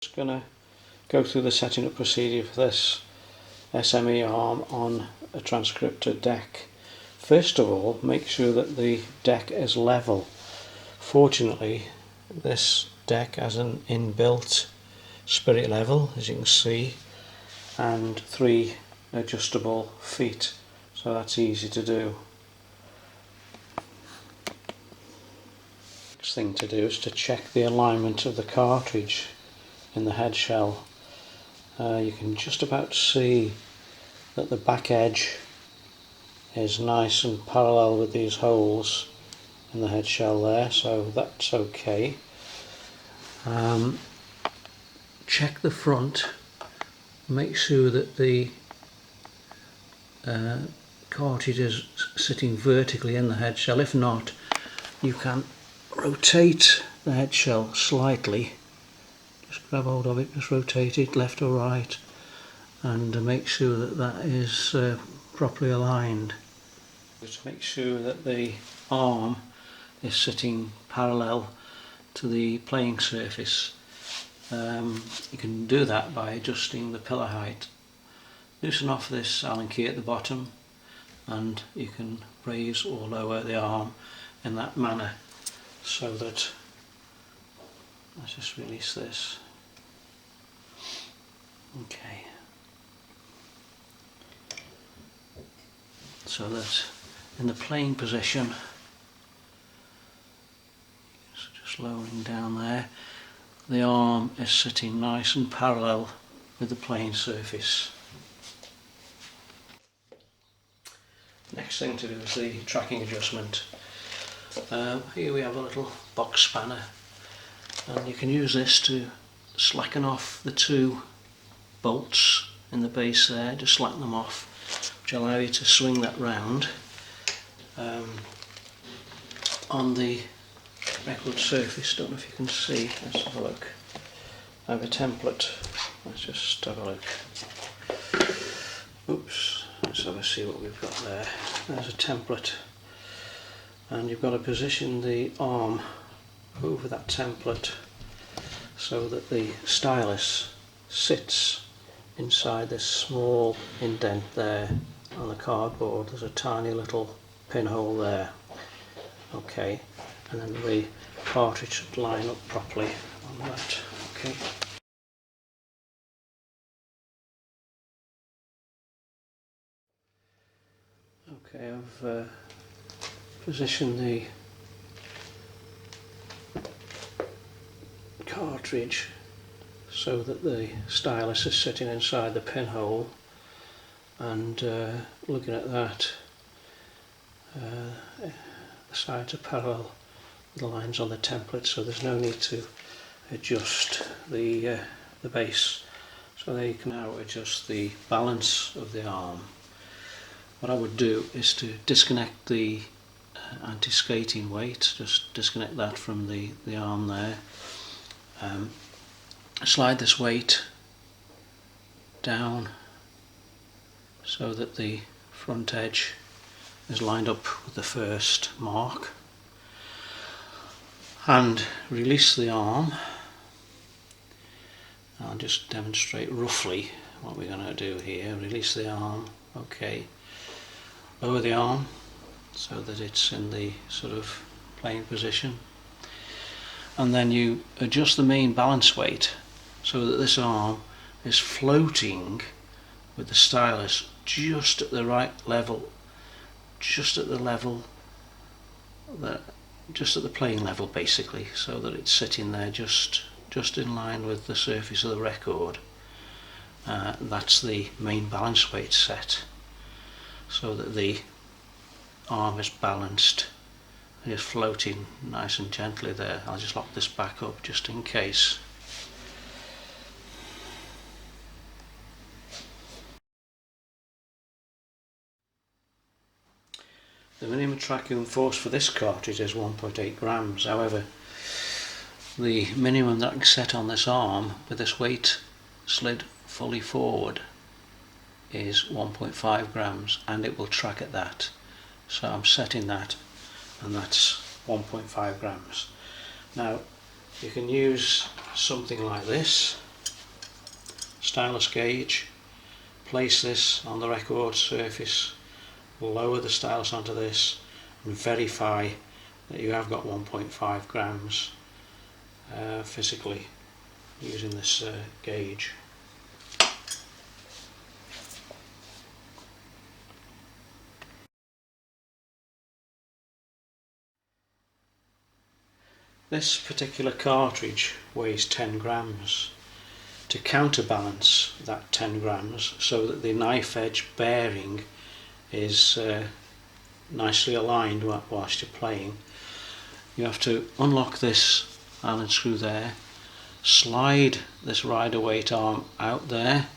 Just going to go through the setting up procedure for this SME arm on a transcriptor deck. First of all, make sure that the deck is level. Fortunately, this deck has an inbuilt spirit level, as you can see, and 3 adjustable feet, so that's easy to do. Next thing to do is to check the alignment of the cartridge in the head shell. You can just about see that the back edge is nice and parallel with these holes in the head shell there, so that's okay. Check the front, make sure that the cartridge is sitting vertically in the head shell. If not, you can rotate the head shell slightly. Just grab hold of it, just rotate it left or right, and make sure that that is properly aligned. Just make sure that the arm is sitting parallel to the playing surface. You can do that by adjusting the pillar height. Loosen off this Allen key at the bottom and you can raise or lower the arm in that manner, so that, let's just release this. Okay. So that in the playing position, just lowering down there, the arm is sitting nice and parallel with the playing surface. Next thing to do is the tracking adjustment. Here we have a little box spanner, and you can use this to slacken off the 2 bolts in the base there. Just slacken them off, which allow you to swing that round. On the record surface, don't know if you can see, let's have a look. I have a template, let's just have a look. Oops, let's have a see what we've got there. There's a template, and you've got to position the arm over that template so that the stylus sits inside this small indent there on the cardboard. There's a tiny little pinhole there. Okay, and then the cartridge should line up properly on that. Okay. Okay, I've positioned the cartridge so that the stylus is sitting inside the pinhole, and looking at that, the sides are parallel with the lines on the template, so there's no need to adjust the base. So there you can now adjust the balance of the arm. What I would do is to disconnect the anti-skating weight, just disconnect that from the arm there. Slide this weight down so that the front edge is lined up with the first mark, and release the arm. I'll just demonstrate roughly what we're going to do here. Release the arm, okay. Lower the arm so that it's in the sort of playing position, and then you adjust the main balance weight so that this arm is floating with the stylus just at the right level, just at the playing level basically, so that it's sitting there just in line with the surface of the record. That's the main balance weight set, so that the arm is balanced and is floating nice and gently there. I'll just lock this back up just in case. The minimum tracking force for this cartridge is 1.8 grams. However, the minimum that I can set on this arm with this weight slid fully forward is 1.5 grams, and it will track at that. So I'm setting that, and that's 1.5 grams. Now you can use something like this stylus gauge, place this on the record surface, lower the stylus onto this and verify that you have got 1.5 grams physically using this gauge. This particular cartridge weighs 10 grams. To counterbalance that 10 grams so that the knife edge bearing is nicely aligned whilst you're playing, you have to unlock this Allen screw there, slide this rider weight arm out there.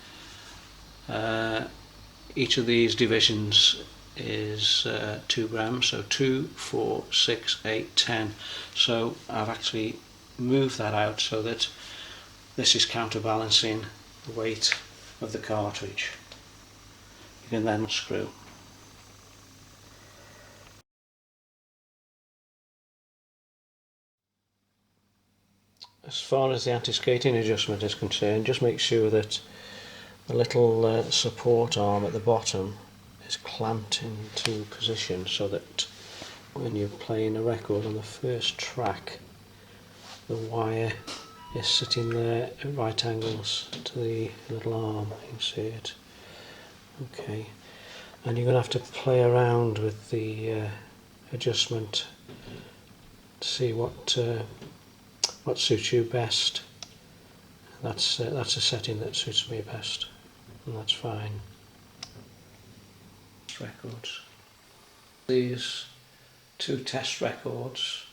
Each of these divisions is 2 grams, so 2, 4, 6, 8, 10. So I've actually moved that out so that this is counterbalancing the weight of the cartridge. You can then screw. As far as the anti-skating adjustment is concerned, just make sure that the little support arm at the bottom is clamped into position so that when you're playing a record on the first track, the wire is sitting there at right angles to the little arm. You can see it. Okay, and you're going to have to play around with the adjustment to see what suits you best. That's a setting that suits me best, and that's fine. Records. These 2 test records,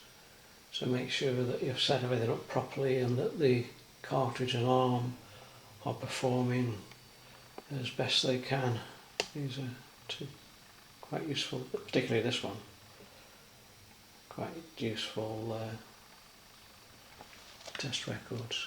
so make sure that you've set everything up properly and that the cartridge and arm are performing as best they can. These are 2 quite useful, particularly this one, quite useful test records.